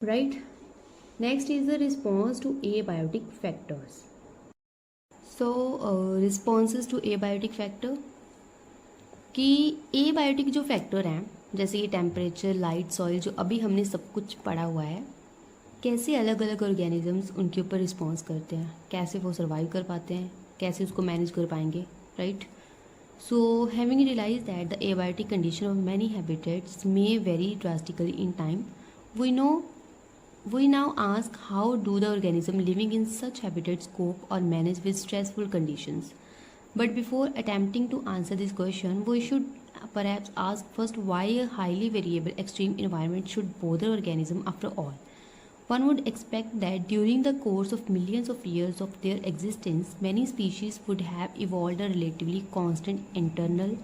right? Next is the response to abiotic factors. So responses to abiotic factor कि abiotic जो factor हैं जैसे कि टेम्परेचर, लाइट, सॉइल, जो अभी हमने सब कुछ पढ़ा हुआ है, कैसे अलग अलग ऑर्गेनिजम्स उनके ऊपर रिस्पॉन्स करते हैं, कैसे वो सर्वाइव कर पाते हैं, कैसे उसको मैनेज कर पाएंगे, right? So having realize that the abiotic condition of many habitats may very drastically in time, we now ask how do the organism living in such habitats cope or manage with stressful conditions. But before attempting to answer this question, we should perhaps ask first why a highly variable extreme environment should bother organism after all. One would expect that during the course of millions of years of their existence, many species would have evolved a relatively constant internal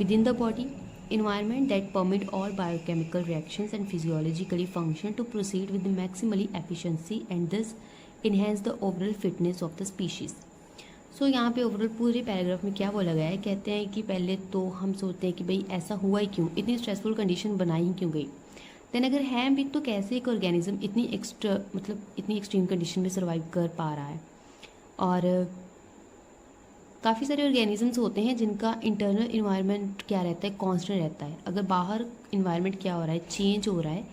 within the body environment that permit all biochemical reactions and physiologically function to proceed with maximally efficiency and thus enhance the overall fitness of the species. So यहाँ पे overall पूरे paragraph में क्या बोला गया है, कहते हैं कि पहले तो हम सोचते हैं कि भाई ऐसा हुआ ही क्यों, इतनी स्ट्रेसफुल कंडीशन बनाई क्यों गई, देन अगर है भी तो कैसे एक ऑर्गेनिज्म इतनी इतनी एक्सट्रीम कंडीशन में सर्वाइव कर पा रहा है। और काफ़ी सारे ऑर्गेनिजम्स होते हैं जिनका इंटरनल इन्वायरमेंट क्या रहता है, कांस्टेंट रहता है। अगर बाहर इन्वायरमेंट क्या हो रहा है, चेंज हो रहा है,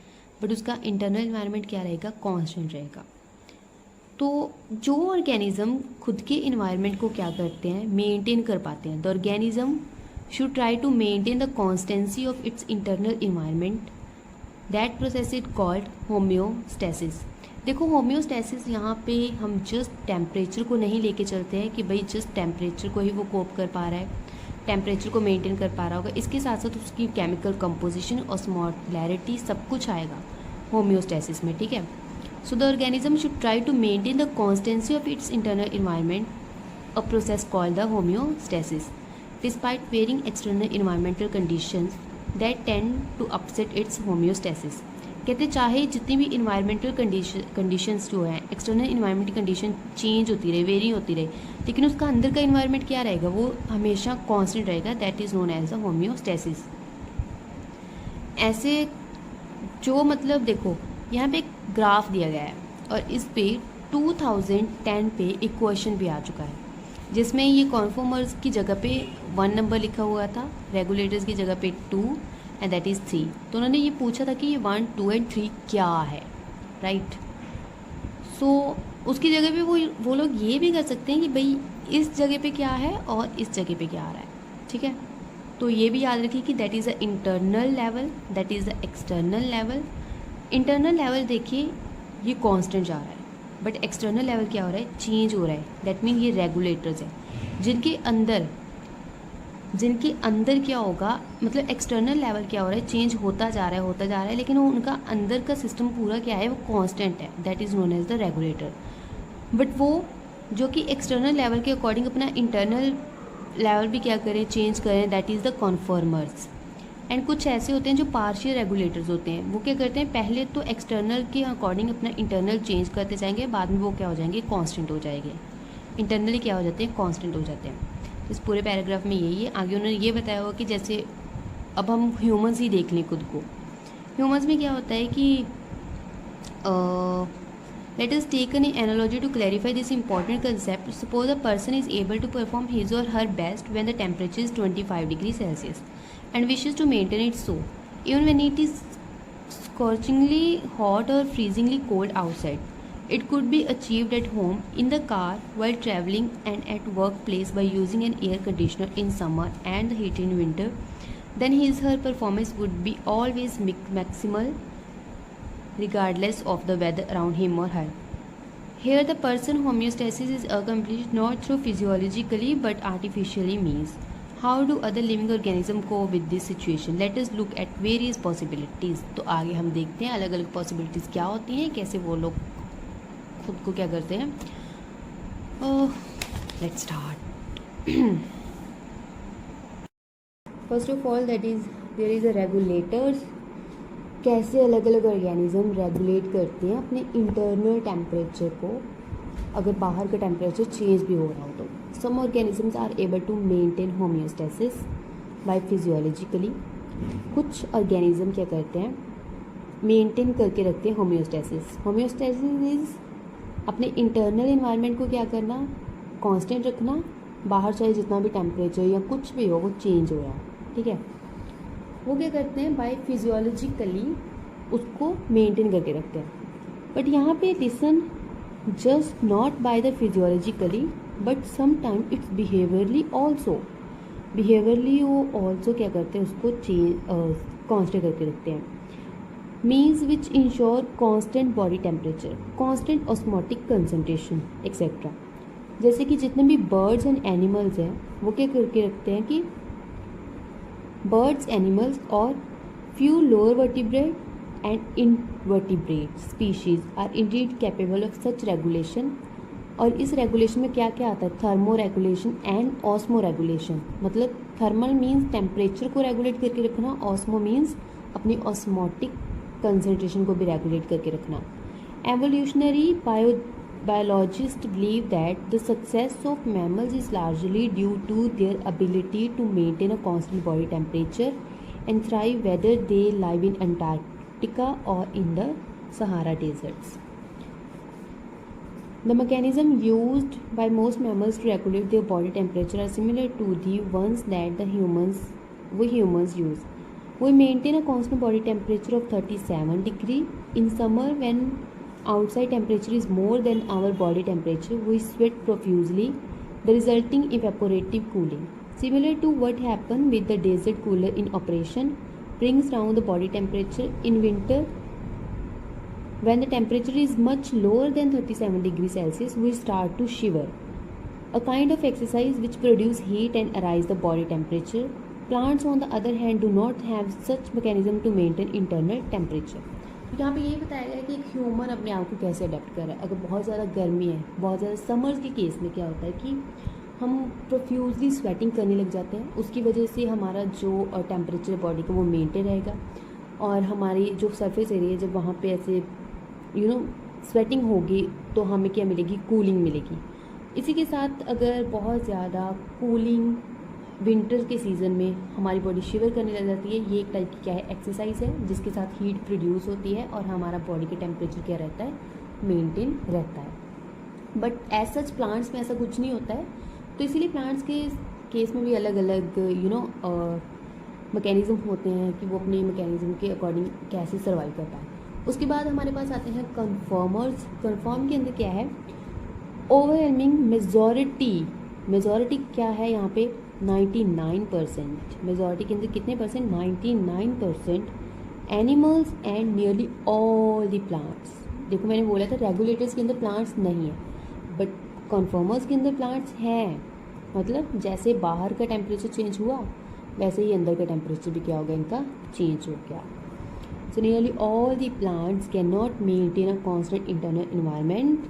बट उसका इंटरनल इन्वायरमेंट क्या रहेगा, कांस्टेंट रहेगा। तो जो ऑर्गेनिज्म खुद के इन्वायरमेंट को क्या करते हैं, मेंटेन कर पाते हैं, the organism should try to maintain the constancy of its internal environment, that process is called homeostasis. देखो होम्योस्टेसिस यहाँ पे हम जस्ट टेम्परेचर को नहीं लेके चलते हैं कि भाई जस्ट टेम्परेचर को ही वो कोप कर पा रहा है, टेम्परेचर को मेंटेन कर पा रहा होगा, इसके साथ साथ उसकी केमिकल कंपोजिशन, ऑस्मोलैरिटी, सब कुछ आएगा होम्योस्टेसिस में, ठीक है। So the organism should try to maintain the constancy of its internal environment, a process called the homeostasis, despite varying external environmental conditions that tend to upset its homeostasis. कहते चाहे जितनी भी इन्वायरमेंटल कंडीशंस जो है, external environmental condition change होती रहे, very होती रहे, लेकिन उसका अंदर का इन्वायरमेंट क्या रहेगा, वो हमेशा कांस्टेंट रहेगा, that is known as the homeostasis. ऐसे जो मतलब देखो यहाँ पे एक ग्राफ दिया गया है और इस पे 2010 पे एक क्वेश्चन भी आ चुका है जिसमें ये कॉन्फॉर्मर्स की जगह पे 1 नंबर लिखा हुआ था, रेगुलेटर्स की जगह पे 2 एंड दैट इज़ 3। तो उन्होंने ये पूछा था कि ये 1, 2 एंड 3 क्या है, राइट। सो उसकी जगह पे वो लोग ये भी कर सकते हैं कि भाई इस जगह पे क्या है और इस जगह पे क्या आ रहा है, ठीक है। तो ये भी याद रखिए कि that is the internal level, that is the external level. Internal level देखिए ये कांस्टेंट जा रहा है, बट एक्सटर्नल लेवल क्या हो रहा है, चेंज हो रहा है, दैट मीन ये रेगुलेटर्स हैं जिनके अंदर क्या होगा, मतलब एक्सटर्नल लेवल क्या हो रहा है, चेंज होता जा रहा है, लेकिन वो उनका अंदर का सिस्टम पूरा क्या है, वो कांस्टेंट है, that is known as the regulator. But वो जो कि एक्सटर्नल लेवल के अकॉर्डिंग अपना इंटरनल लेवल भी क्या करें, चेंज करें, that is the conformers. And कुछ ऐसे होते हैं जो पार्शियल रेगुलेटर्स होते हैं, वो क्या करते हैं, पहले तो एक्सटर्नल के अकॉर्डिंग अपना इंटरनल चेंज करते जाएंगे, बाद में वो क्या हो जाएंगे, कांस्टेंट हो जाएंगे, इंटरनली क्या हो जाते हैं, कांस्टेंट हो जाते हैं। इस पूरे पैराग्राफ में यही है। आगे उन्होंने ये बताया होगा कि जैसे अब हम ह्यूमंस ही देख लें खुद को, ह्यूमंस में क्या होता है कि let us take an analogy to clarify this important concept. Suppose a person is able to perform his or her best when the temperature is 25 degree Celsius and wishes to maintain it so, even when it is scorchingly hot or freezingly cold outside. It could be achieved at home, in the car, while traveling, and at workplace by using an air conditioner in summer and the heat in winter. Then his/her performance would be always maximal, regardless of the weather around him or her. Here, the person homeostasis is accomplished not through physiologically but artificially means. How do other living organisms cope with this situation? Let us look at various possibilities. तो आगे हम देखते हैं अलग अलग possibilities क्या होती हैं, कैसे वो लोग खुद को क्या करते हैं। Let's start. First of all that is there is a regulators. कैसे अलग अलग ऑर्गेनिज्म रेगुलेट करते हैं अपने इंटरनल टेम्परेचर को, अगर बाहर का टेम्परेचर चेंज भी हो रहा हो तो। Some organisms are able to maintain homeostasis by physiologically. कुछ ऑर्गेनिज्म क्या करते हैं, मेंटेन करके रखते हैं होम्योस्टेसिस। होम्योस्टेसिस इज अपने इंटरनल इन्वायरमेंट को क्या करना, कांस्टेंट रखना, बाहर चाहे जितना भी टेम्परेचर या कुछ भी हो वो चेंज हो रहा है, ठीक है, वो क्या करते हैं बाय फिजियोलॉजिकली उसको मेंटेन करके रखते हैं। बट यहाँ पे listen, just not by the physiologically but some time it's behaviourally also, behaviourally वो ऑल्सो क्या करते हैं उसको चेंज कांस्टेंट करके रखते हैं। Means which ensure constant body temperature, constant osmotic concentration etcetera. जैसे कि जितने भी बर्ड्स एंड एनिमल्स हैं वो क्या करके रखते हैं कि बर्ड्स, एनिमल्स और few lower vertebrate and invertebrate species are indeed capable of such regulation. और इस रेगुलेशन में क्या क्या आता है, thermo regulation and osmo regulation. मतलब थर्मल मीन्स टेम्परेचर को रेगुलेट करके रखना, ऑस्मो मीन्स अपनी ऑस्मोटिक कंसंट्रेशन को भी रेगुलेट करके रखना। Evolutionary biologists believe that the success of mammals is largely due to their ability to maintain a constant body temperature and thrive whether they live in Antarctica or in the Sahara deserts. The mechanism used by most mammals to regulate their body temperature are similar to the ones that we humans use. We maintain a constant body temperature of 37 degree in summer. When outside temperature is more than our body temperature, we sweat profusely, the resulting evaporative cooling, similar to what happened with the desert cooler in operation, brings down the body temperature. In winter, when the temperature is much lower than 37 degrees Celsius, we start to shiver, a kind of exercise which produce heat and arise the body temperature. Plants on the other hand do not have such mechanism to maintain internal temperature. यहाँ पे ये बताया गया है कि एक human अपने आप को कैसे अडेप्ट कर रहा है। अगर बहुत ज़्यादा गर्मी है, बहुत ज़्यादा समर्स के केस में क्या होता है कि हम प्रोफ्यूजली स्वेटिंग करने लग जाते हैं, उसकी वजह से हमारा जो टेम्परेचर बॉडी का वो मेंटेन रहेगा और हमारी जो सरफेस एरिया जब वहाँ पे ऐसे स्वेटिंग होगी तो हमें क्या मिलेगी, कूलिंग मिलेगी। इसी के साथ अगर बहुत ज़्यादा कूलिंग विंटर के सीज़न में हमारी बॉडी शिवर करने लग जाती है, ये एक टाइप की क्या है, एक्सरसाइज है जिसके साथ हीट प्रोड्यूस होती है और हमारा बॉडी का टेम्परेचर क्या रहता है, मेंटेन रहता है। बट एज सच प्लांट्स में ऐसा कुछ नहीं होता है, तो इसीलिए प्लांट्स के केस में भी अलग अलग मैकेनिज़्म होते हैं कि वो अपने मैकेनिज़्म के अकॉर्डिंग कैसे सर्वाइव कर पाए। उसके बाद हमारे पास आते हैं कन्फर्मर्स। कन्फर्म के अंदर क्या है, ओवरवेलमिंग मेजॉरिटी क्या है यहाँ पे, 99%। मेजॉरिटी के अंदर कितने percent, 99% animals and nearly all the plants. देखो मैंने बोला था रेगुलेटर्स के अंदर प्लांट्स नहीं है, बट कन्फर्मर्स के अंदर प्लांट्स हैं। मतलब जैसे बाहर का टेम्परेचर चेंज हुआ वैसे ही अंदर का टेम्परेचर भी क्या हो गया, इनका चेंज हो गया। So nearly all the plants can not maintain a constant internal environment.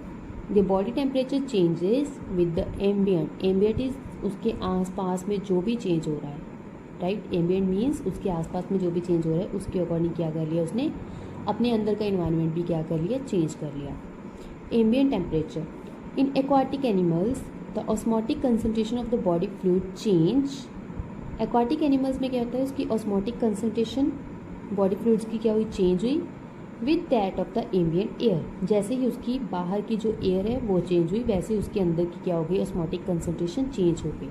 The body temperature changes with the ambient. Ambient is उसके आसपास में जो भी चेंज हो रहा है, राइट। एम्बियंट मीन्स उसके आसपास में जो भी चेंज हो रहा है उसके अकॉर्डिंग क्या कर लिया उसने, अपने अंदर का इन्वायरमेंट भी क्या कर लिया, चेंज कर लिया। Ambient temperature in aquatic animals the osmotic concentration of the body fluid change. Aquatic animals में क्या होता है, उसकी ऑस्मोटिक कंसंट्रेशन बॉडी फ्लूइड्स की क्या हुई, चेंज हुई with that of the ambient air. जैसे ही उसकी बाहर की जो एयर है वो चेंज हुई वैसे ही उसके अंदर की क्या हो गई, ऑस्मोटिक कंसंट्रेशन चेंज हो गई।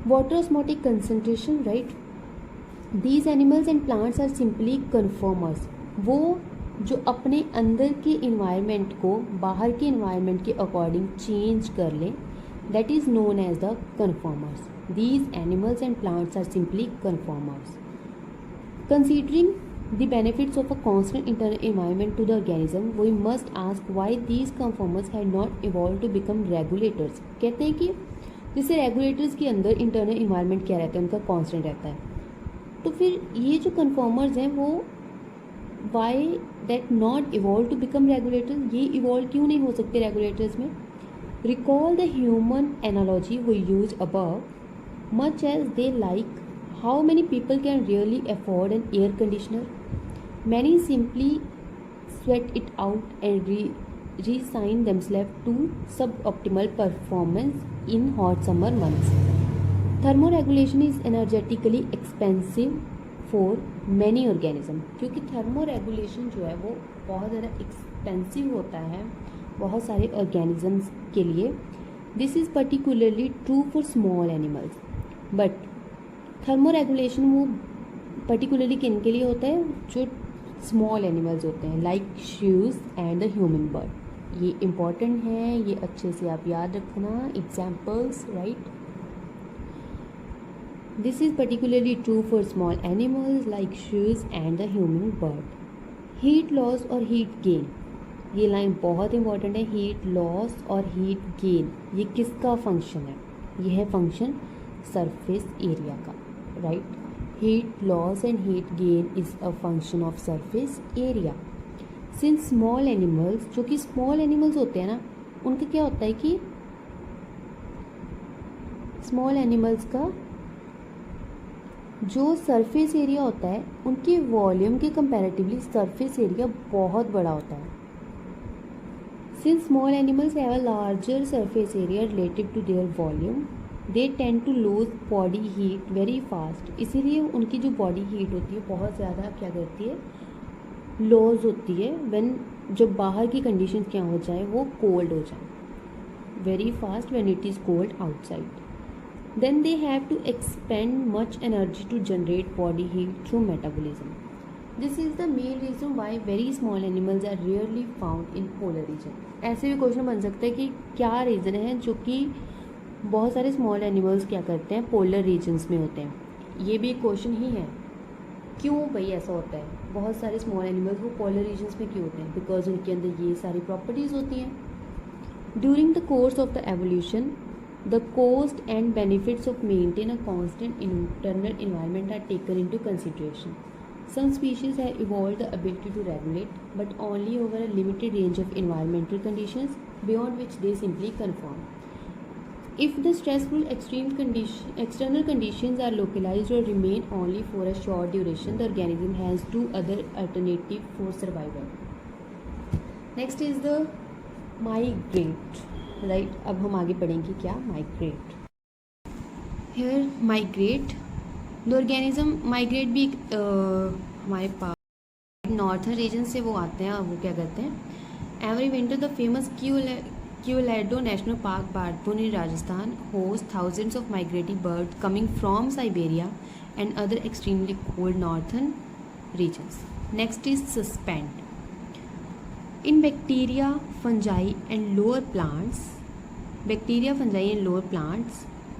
Water osmotic concentration, right. These animals and plants are simply conformers. वो जो अपने अंदर के इन्वायरमेंट को बाहर के इन्वायरमेंट के अकॉर्डिंग चेंज कर लें, that is known as the conformers. These animals and plants are simply conformers. Considering the benefits of a constant internal environment to the organism, we must ask why these conformers had not evolved to become regulators। कहते हैं कि जैसे regulators के अंदर internal environment क्या रहता है, उनका कांस्टेंट रहता है, तो फिर ये जो कन्फॉर्मर्स हैं वो why that not evolve to become regulators, ये इवॉल्व क्यों नहीं हो सकते रेगुलेटर्स में। Recall the human analogy we use above, much as they like how many people can really afford an air conditioner? Many simply sweat it out and resign themselves to suboptimal performance in hot summer months. Thermoregulation is energetically expensive for many organism, क्योंकि thermo regulation जो है वो बहुत ज़्यादा expensive होता है बहुत सारे ऑर्गेनिजम्स के लिए. This is particularly true for small animals. But thermo regulation वो पर्टिकुलरली किन के लिए होता है, जो स्मॉल एनिमल्स होते हैं, लाइक श्यूज एंड द ह्यूमन बर्ड. ये इम्पॉर्टेंट है, ये अच्छे से आप याद रखना. Examples, right. This is particularly true for small animals like श्यूज and the human bird. Heat loss और हीट गेन, ये लाइन बहुत इंपॉर्टेंट है. हीट लॉस और हीट गेन ये किसका फंक्शन है, ये है फंक्शन सरफेस एरिया का, right. Heat loss and heat gain is a function of surface area. Since small animals, जो कि स्मॉल एनिमल्स होते हैं ना, उनका क्या होता है कि स्मॉल एनिमल्स का जो सरफेस एरिया होता है उनके वॉल्यूम के कंपैरेटिवली सरफेस एरिया बहुत बड़ा होता है. Since small animals have a larger surface area relative to their volume, they tend to lose body heat very fast. इसीलिए उनकी जो बॉडी हीट होती है बहुत ज़्यादा क्या करती है, लॉस होती है. व्हेन जब बाहर की कंडीशन क्या हो जाए, वो कोल्ड हो जाए very fast when it is cold outside. Then they have to expend much energy to generate body heat through metabolism. This is the main reason why very small animals are rarely found in polar region. ऐसे भी question बन सकता है कि क्या reason है जो कि बहुत सारे स्मॉल एनिमल्स क्या करते हैं, पोलर रीजन्स में होते हैं. ये भी एक क्वेश्चन ही है, क्यों भाई ऐसा होता है, बहुत सारे स्मॉल एनिमल्स वो पोलर रीजन्स में क्यों होते हैं, बिकॉज उनके अंदर ये सारी प्रॉपर्टीज़ होती हैं. During the course of the evolution, the cost and benefits of maintain a constant internal environment are taken into consideration. Some species have evolved the ability to regulate, but only over a limited range of environmental conditions beyond which they simply conform. If the stressful external conditions are localized or remain only for a short duration, the organism has two other alternatives for survival. Next is the migrate. Right, अब हम आगे पढ़ेंगे क्या, migrate. Here migrate, the organism migrate भी हमारे पास northern reason से वो आते हैं और वो क्या करते हैं, every winter the famous Keoladeo National Park Bharatpur in Rajasthan host thousands of migrating bird coming from Siberia and other extremely cold northern regions. Next is suspend. In bacteria, fungi and lower plants,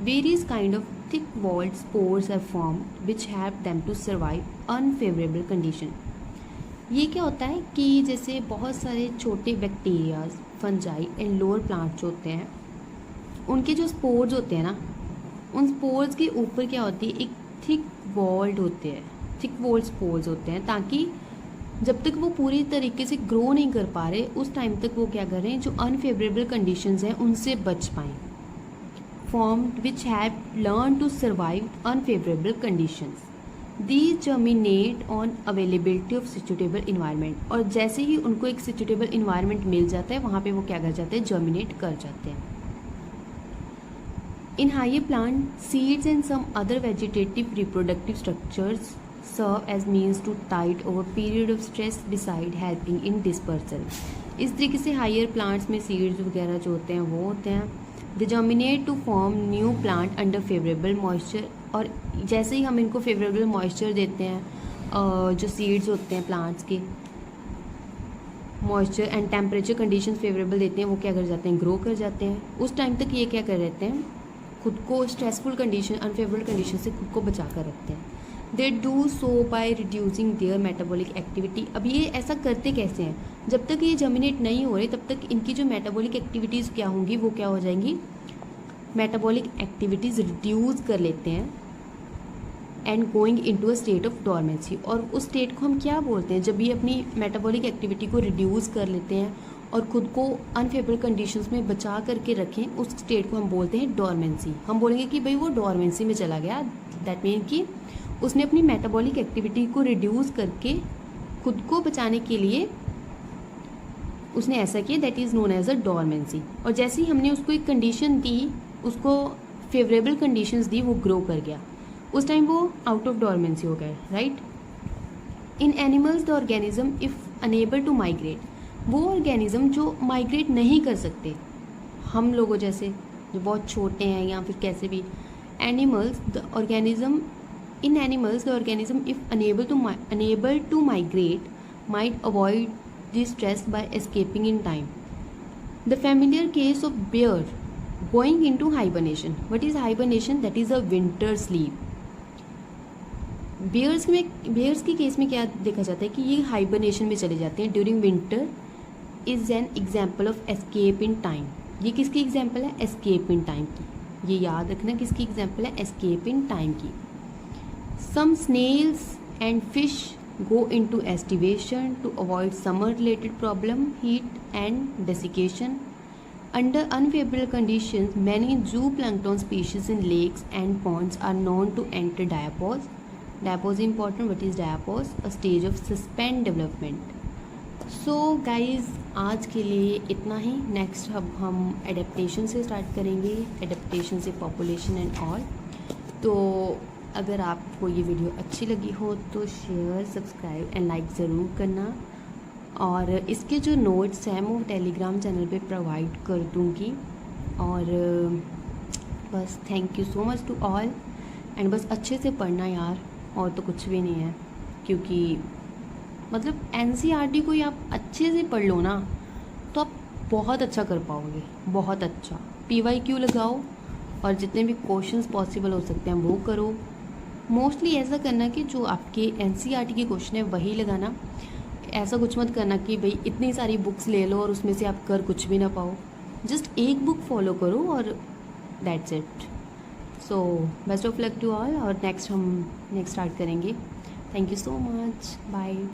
various kind of thick-walled spores are formed which help them to survive unfavorable condition. ये क्या होता है कि जैसे बहुत सारे छोटे bacterias, fungi and lower plants होते हैं, उनके जो स्पोर्स होते हैं ना, उन स्पोर्स के ऊपर क्या होती है, एक थिक वॉल्ड स्पोर्स होते हैं, ताकि जब तक वो पूरी तरीके से ग्रो नहीं कर पा रहे उस टाइम तक वो क्या कर रहे हैं, जो अनफेवरेबल कंडीशंस हैं उनसे बच पाएँ. Formed which have learn to survive unfavourable conditions. These germinate on availability of suitable environment. और जैसे ही उनको एक सिचुएटेबल इन्वायरमेंट मिल जाता है वहाँ पे वो क्या कर जाते हैं, जर्मिनेट कर जाते हैं. In higher plant, seeds and some other vegetative reproductive structures serve as means to tide over period of stress beside helping in dispersal. इस तरीके से हायर प्लांट्स में सीड्स वगैरह जो होते हैं वो होते हैं. They germinate to form new plant under favourable moisture. और जैसे ही हम इनको फेवरेबल मॉइस्चर देते हैं, जो सीड्स होते हैं प्लांट्स के, moisture and temperature conditions favourable देते हैं, वो क्या कर जाते हैं, ग्रो कर जाते हैं. उस टाइम तक ये क्या कर रहते हैं, खुद को स्ट्रेसफुल कंडीशन, अनफेवरेबल कंडीशन से खुद को बचा कर रखते हैं. They do so by reducing there metabolic activity. अब ये ऐसा करते कैसे हैं, जब तक ये जर्मिनेट नहीं हो रहे तब तक इनकी जो मेटाबॉलिक एक्टिविटीज़ क्या होंगी, वो क्या हो जाएंगी, मेटाबॉलिक एक्टिविटीज़ रिड्यूस कर लेते हैं and going into a state of dormancy. और उस स्टेट को हम क्या बोलते हैं, जब ये अपनी मेटाबॉलिक एक्टिविटी को रिड्यूस कर लेते हैं और खुद को अनफेवरेबल कंडीशंस में बचा करके रखें, उस स्टेट को हम बोलते हैं डॉर्मेंसी. हम बोलेंगे कि भाई वो डॉर्मेंसी में चला गया, दैट मीन कि उसने अपनी मेटाबॉलिक एक्टिविटी को रिड्यूस करके खुद को बचाने के लिए उसने ऐसा किया, that is known as a dormancy. और जैसे ही हमने उसको एक कंडीशन दी, उसको फेवरेबल कंडीशंस दी, वो ग्रो कर गया. उस टाइम वो आउट ऑफ डॉर्मेंसी हो गए, right. In animals the organism if unable to migrate, वो ऑर्गेनिज्म जो माइग्रेट नहीं कर सकते, हम लोगों जैसे जो बहुत छोटे हैं या फिर कैसे भी, animals the organism, in animals the organism if unable to migrate might avoid this stress by escaping in time. The familiar case of bear going into hibernation. What is hibernation? That is a winter sleep. Bears के case में क्या देखा जाता है कि ये hibernation में चले जाते हैं during winter, is an example of escape in time. ये किसकी एग्जाम्पल है? एस्केप इन टाइम की। ये याद रखना किसकी एग्जाम्पल है? एस्केप इन टाइम की। Some snails and fish go into estivation to avoid summer related problem, heat and desiccation. Under unfavorable conditions, many zooplankton species in lakes and ponds are known to enter diapause. Diapause is important. What is diapause? A stage of suspend development. So guys, आज के लिए इतना ही। Next अब हम adaptation से start करेंगे, adaptation से population and all. तो अगर आपको ये वीडियो अच्छी लगी हो तो शेयर, सब्सक्राइब एंड लाइक ज़रूर करना। और इसके जो नोट्स हैं वो टेलीग्राम चैनल पे प्रोवाइड कर दूँगी। और बस thank you so much to all. And बस अच्छे से पढ़ना यार, और तो कुछ भी नहीं है। क्योंकि मतलब एनसीईआरटी को ही आप अच्छे से पढ़ लो ना तो आप बहुत अच्छा कर पाओगे, बहुत अच्छा। PYQ लगाओ और जितने भी क्वेश्चंस पॉसिबल हो सकते हैं वो करो। मोस्टली ऐसा करना कि जो आपके एनसीईआरटी के क्वेश्चन है वही लगाना। ऐसा कुछ मत करना कि भाई इतनी सारी बुक्स ले लो और उसमें से आप कर कुछ भी ना पाओ। जस्ट एक बुक फॉलो करो और that's it. So best of luck to all. और नेक्स्ट हम स्टार्ट करेंगे। Thank you so much, bye.